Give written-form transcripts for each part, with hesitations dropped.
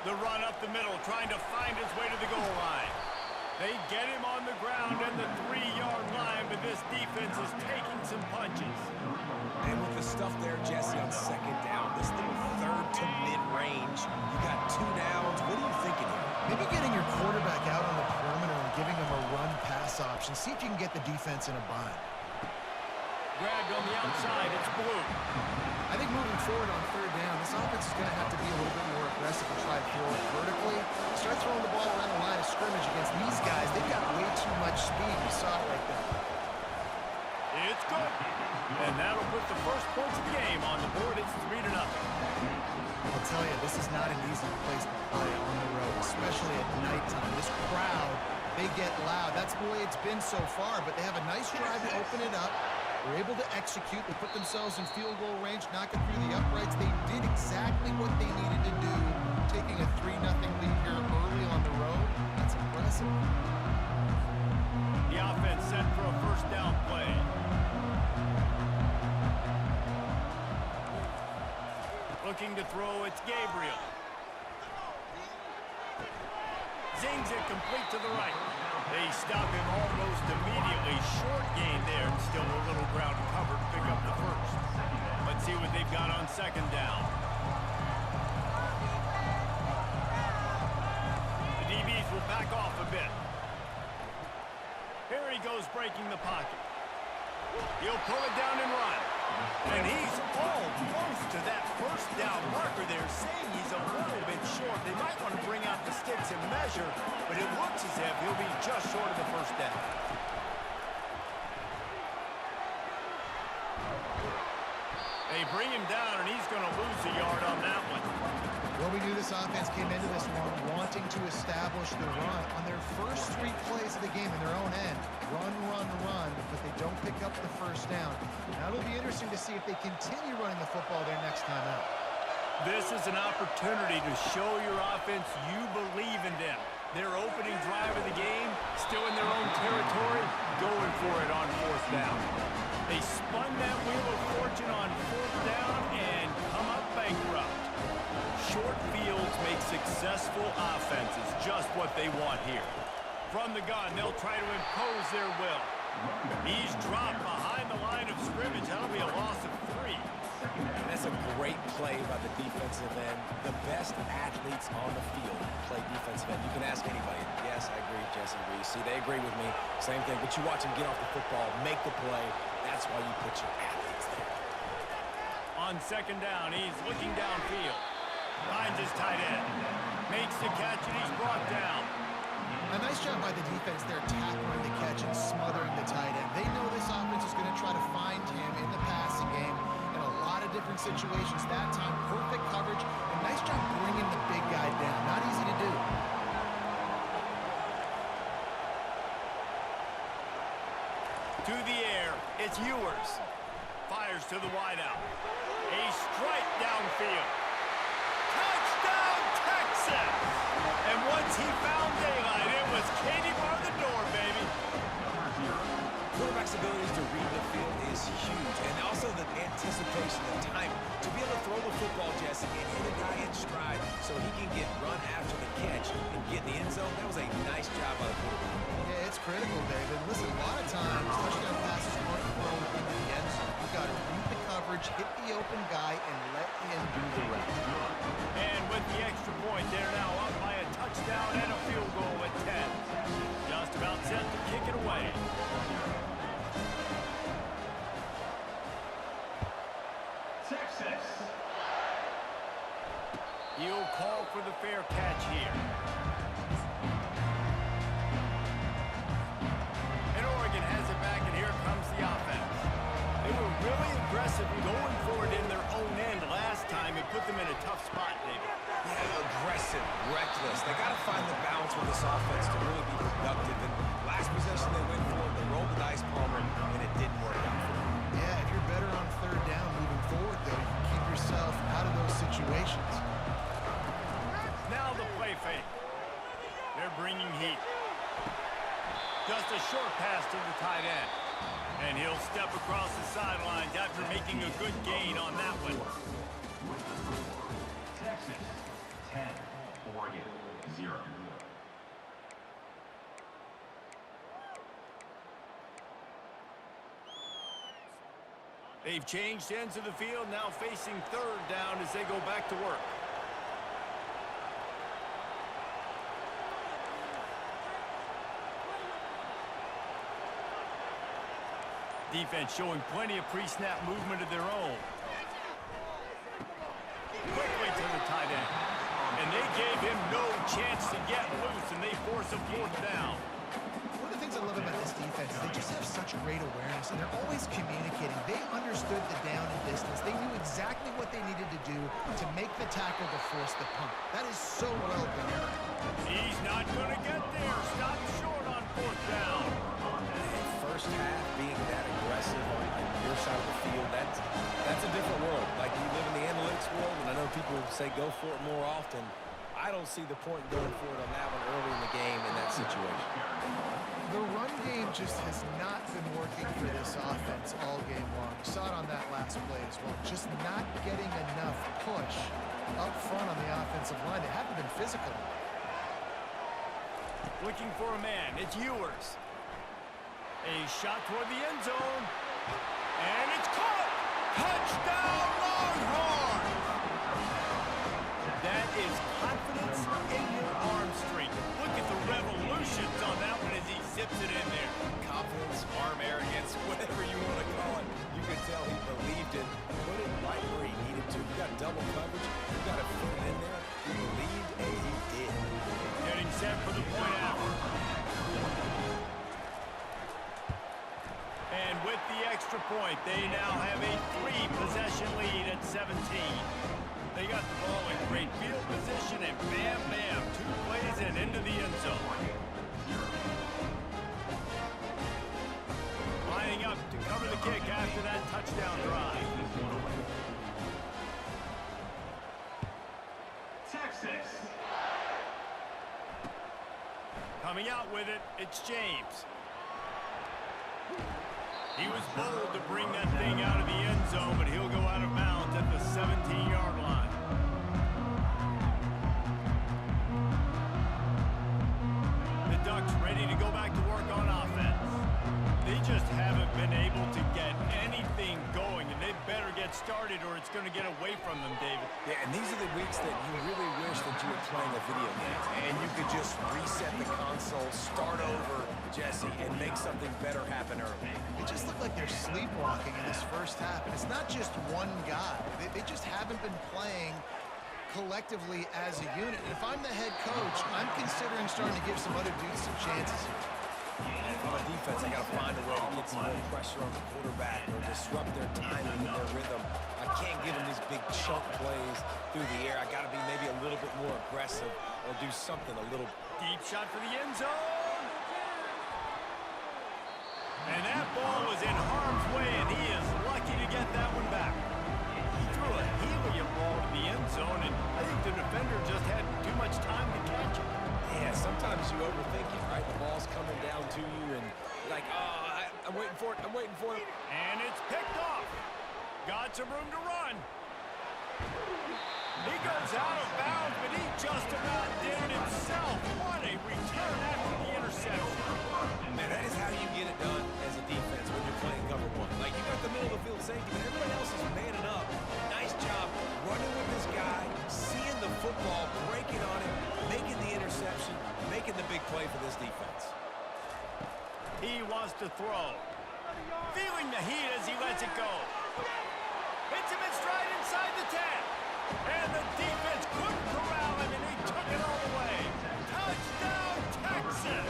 The run up the middle, trying to find his way to the goal line. They get him on the ground and the 3-yard line, but this defense is taking some punches. And with the stuff there, Jesse, on second down, this little third to mid-range, you got 2 downs. What are you thinking here? Maybe getting your quarterback out on the perimeter and giving him a run-pass option. See if you can get the defense in a bind. Grabbed on the outside, it's Blue. I think moving forward on third down, this offense is going to have to be a little bit more aggressive and try to throw it vertically. Start throwing the ball around the line of scrimmage against these guys. They've got way too much speed. We saw it right there. It's good. And that'll put the first points of the game on the board. It's 3-0. I'll tell you, this is not an easy place to play on the road, especially at nighttime. This crowd, they get loud. That's the way it's been so far, but they have a nice drive to open it up. They're able to execute. They put themselves in field goal range, knock it through the uprights. They did exactly what they needed to do, taking a 3-0 lead here early on the road. That's impressive. The offense set for a first down play. Looking to throw, it's Gabriel. Zings it complete to the right. They stop him almost immediately. Short gain there, and still a little ground to cover to pick up the first. Let's see what they've got on second down. The DBs will back off a bit. Here he goes breaking the pocket. He'll pull it down and run. And he's almost to that first down marker there, saying he's a little bit short. They might want to bring out the sticks and measure, but it looks as if he'll be just short of the first down. They bring him down, and he's going to lose a yard on that one. Well, we knew this offense came into this one wanting to establish the run on their first 3 plays of the game in their own end. Run, run, run, but they don't pick up the first down. Now it'll be interesting to see if they continue running the football their next time out. This is an opportunity to show your offense you believe in them. Their opening drive of the game, still in their own territory, going for it on fourth down. They spun that wheel of fortune on fourth down and come up bankrupt. Short fields make successful offenses just what they want here. From the gun, they'll try to impose their will. He's dropped behind the line of scrimmage. That'll be a loss of 3. And that's a great play by the defensive end. The best athletes on the field play defensive end. You can ask anybody. Yes, I agree, Jesse Reese. See, they agree with me. Same thing. But you watch them get off the football, make the play. That's why you put your athletes there. On second down, he's looking downfield. Finds his tight end. Makes the catch, and he's brought down. A nice job by the defense there, tackling the catch and smothering the tight end. They know this offense is going to try to find him in the passing game in a lot of different situations. That time, perfect coverage, and nice job bringing the big guy down. Not easy to do. To the air, it's Ewers. Fires to the wideout. A strike downfield. Touchdown, Texas! And once he found daylight, it was Katie bar the door, baby. Quarterback's abilities to read the field is huge, and also the anticipation and timing. To be able to throw the football, Jesse, and hit a guy in stride so he can get run after the catch and get in the end zone, that was a nice job by the quarterback. Yeah, it's critical, David. Listen, a lot of times, touchdown passes aren't thrown into the end zone. You've got to read the coverage, hit the open guy, and let him do the rest. And with the extra point, they're now up by a touchdown and a field goal at 10. Just about set to kick it away. Texas. He'll call for the fair catch here. And Oregon has it back, and here comes the offense. They were really aggressive going for it in their own end last time. It put them in a tough spot, David. Yeah, aggressive, reckless. They got to find the balance with this offense to really be productive. And last possession they went for it, they rolled the dice, Palmer, and it didn't work out for them. Yeah, if you're better on third down moving forward, though, you can keep yourself out of those situations. Now the play fake. They're bringing heat. Just a short pass to the tight end. And he'll step across the sidelines after making a good gain on that one. Texas, 10, 0. They've changed ends of the field, now facing third down as they go back to work. Defense showing plenty of pre-snap movement of their own. Quickly to the tight end. And they gave him no chance to get loose, and they force a fourth down. One of the things I love about this defense is they just have such great awareness, and they're always communicating. They understood the down and distance. They knew exactly what they needed to do to make the tackle to force the punt. That is so well done. He's not going to get there. Stop short on fourth down. First half being that aggressive on your side of the field, that's a different world. Like, you live in the analytics world, and I know people say go for it more often. I don't see the point going for it on that one early in the game in that situation. The run game just has not been working for this offense all game long. You saw it on that last play as well. Just not getting enough push up front on the offensive line. They haven't been physical. Looking for a man. It's Ewers. A shot toward the end zone. And it's caught! Touchdown, Longhorns! That is confidence in your arm strength. Look at the revolutions on that one as he zips it in there. Confidence, arm arrogance, whatever you want to call it. You can tell he believed it. Put it right where he needed to. You got double coverage. You got to fit it in there. He believed, and he did. Getting set for the point after. And with the extra point, they now have a 3-possession lead at 17. They got the ball in great field position, and bam, bam, 2 plays and into the end zone. Lining up to cover the kick after that touchdown drive. Texas. Coming out with it, it's James. He was bold to bring that thing out of the end zone, but he'll go out of bounds at the 17-yard line. The Ducks ready to go back to work on offense. They just haven't been able to get anything going, and they better get started or it's going to get away from them, David. Yeah, and these are the weeks that you really wish that you were playing a video game, and you could just reset the console, start over, Jesse, and make something better happen early. It just looked like they're sleepwalking in this first half, and it's not just one guy. They just haven't been playing collectively as a unit. And if I'm the head coach, I'm considering starting to give some other dudes some chances here. And from a defense, I got to find a way to get some more pressure on the quarterback or disrupt their timing and their rhythm. I can't give them these big chunk plays through the air. I got to be maybe a little bit more aggressive or do something a little. Deep shot for the end zone. And that ball was in harm's way, and he is lucky to get that one back. He threw a helium ball to the end zone, and I think the defender just had too much time to catch it. Yeah, sometimes you overthink it, right? The ball's coming down to you, and you're like, oh, I'm waiting for it, I'm waiting for it. And it's picked off. Got some room to run. He goes out of bounds, but he just about did it himself. What a return after the interception. Man, that is how you get it done as a defense when you're playing cover one. Like, you got the middle of the field safety, but everybody else is manning up. Nice job running with this guy, seeing the football, breaking on it, making the interception, making the big play for this defense. He wants to throw. Feeling the heat as he lets it go. Hits him in stride inside the 10. And the defense couldn't corral him, and he took it all the way. Touchdown, Texas!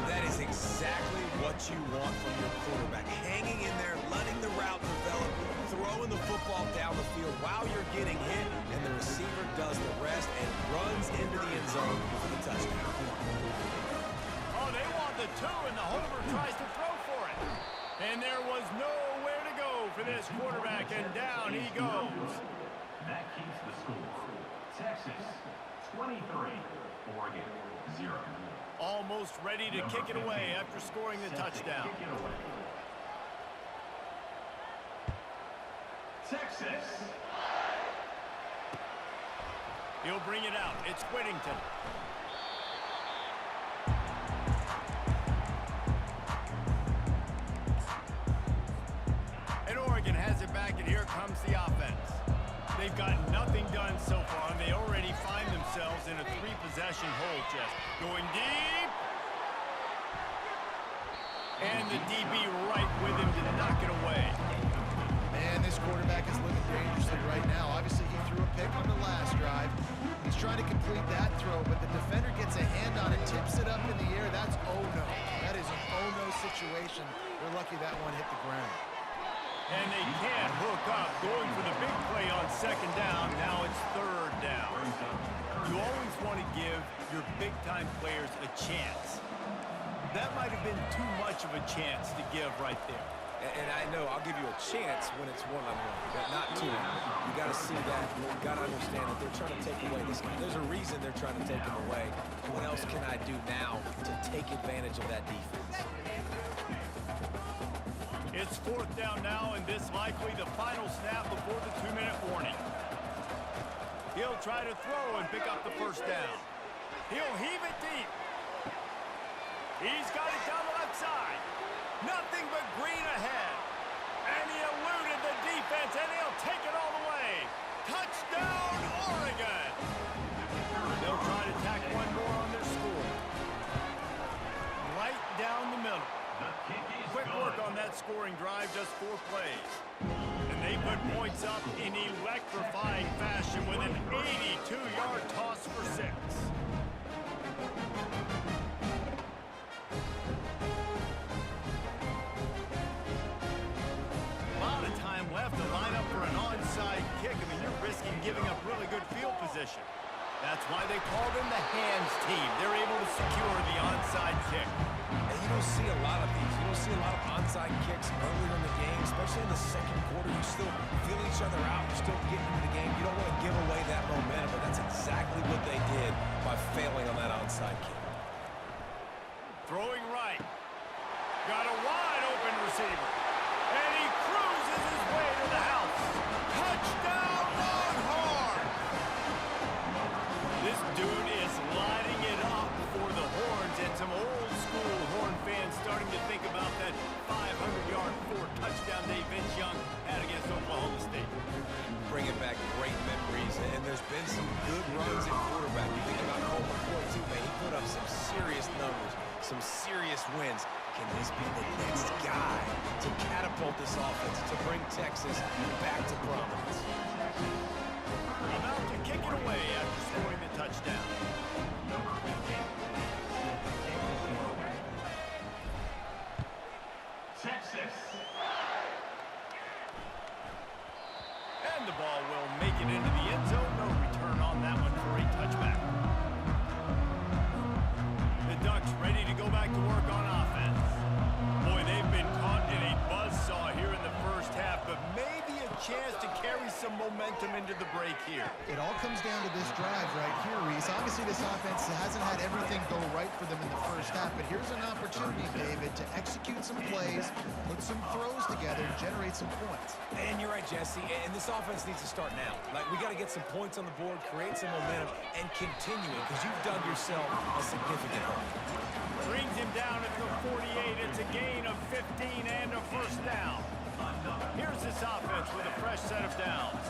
That is exactly what you want from your quarterback. Hanging in there, letting the route develop, throwing the football down the field while you're getting hit, and the receiver does the rest and runs into the end zone for the touchdown. Oh, they want the 2, and the holder tries to throw for it. And there was nowhere to go for this quarterback, and down he goes. That keeps the score. Texas 23, Oregon 0. Almost ready to kick it away after scoring the touchdown. Kick it away. Texas. He'll bring it out. It's Whittington. And Oregon has it back, and here comes the offense. They've got nothing done so far, and they already find themselves in a three-possession hole, Jeff. Going deep. And the DB right with him to knock it away. Man, this quarterback is looking dangerously right now. Obviously, he threw a pick on the last drive. He's trying to complete that throw, but the defender gets a hand on it, tips it up in the air. That's oh-no. That is an oh-no situation. They're lucky that one hit the ground. And they can't hook up. Going for the big play on second down. Now it's third down. You always want to give your big-time players a chance. That might have been too much of a chance to give right there. And I know I'll give you a chance when it's one-on-one, but not two. You got to see that. You got to understand that they're trying to take away this guy. There's a reason they're trying to take him away. What else can I do now to take advantage of that defense? It's fourth down now, and this likely the final snap before the 2-minute warning. He'll try to throw and pick up the first down. He'll heave it deep. He's got it down the left side. Nothing but green ahead. And he eluded the defense, and he'll take it all the way. Touchdown, Oregon! They'll try to tack one more on their score. Right down the middle. Quick work on that scoring drive, just 4 plays. And they put points up in electrifying fashion with an 82-yard toss for 6. Left to line up for an onside kick. I mean, you're risking giving up really good field position. That's why they call them the hands team. They're able to secure the onside kick. And you don't see a lot of these. You don't see a lot of onside kicks earlier in the game, especially in the second quarter. You still feel each other out. You're still getting into the game. You don't want to give away that momentum, but that's exactly what they did by failing on that onside kick. Throwing right. Got a wide open receiver. And he cruises his way to the house. Touchdown, Longhorn! This dude is lighting it up for the Horns, and some old-school Horn fans starting to think about that 500-yard, 4-touchdown day Vince Young had against Oklahoma State. Bringing back great memories, and there's been some good runs at quarterback. You think about Colt McCoy, too, man. He put up some serious numbers, some serious wins. Can this be the next guy to catapult this offense, to bring Texas back to prominence? About to kick it away after scoring the touchdown. Texas. And the ball will make it into the end zone. No return on that one for a touchback. The Ducks ready to go back to work on offense. Boy, they've been caught in a buzzsaw here in the first half, but maybe a chance to carry some momentum into the break here. It all comes down to this drive right here, Reese. Obviously, this offense hasn't had everything go right for them in the first half, but here's an opportunity, David, to execute some plays, put some throws together, and generate some points. And you're right, Jesse, and this offense needs to start now. Like, we got to get some points on the board, create some momentum, and continue it, because you've dug yourself a significant hole. Brings him down at the 48. It's a gain of 15 and a first down. Here's this offense with a fresh set of downs.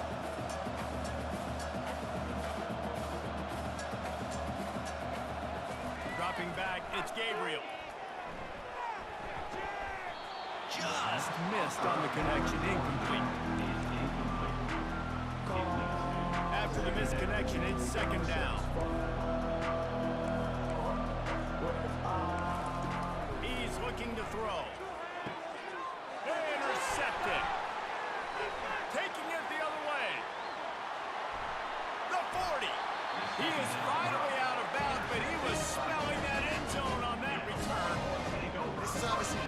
Dropping back, it's Gabriel. Just missed on the connection, incomplete. After the missed connection, it's second down. He's looking to throw. Intercepted. Taking it the other way. The 40. He is finally out of bounds, but he was smelling that end zone on that return. This is obviously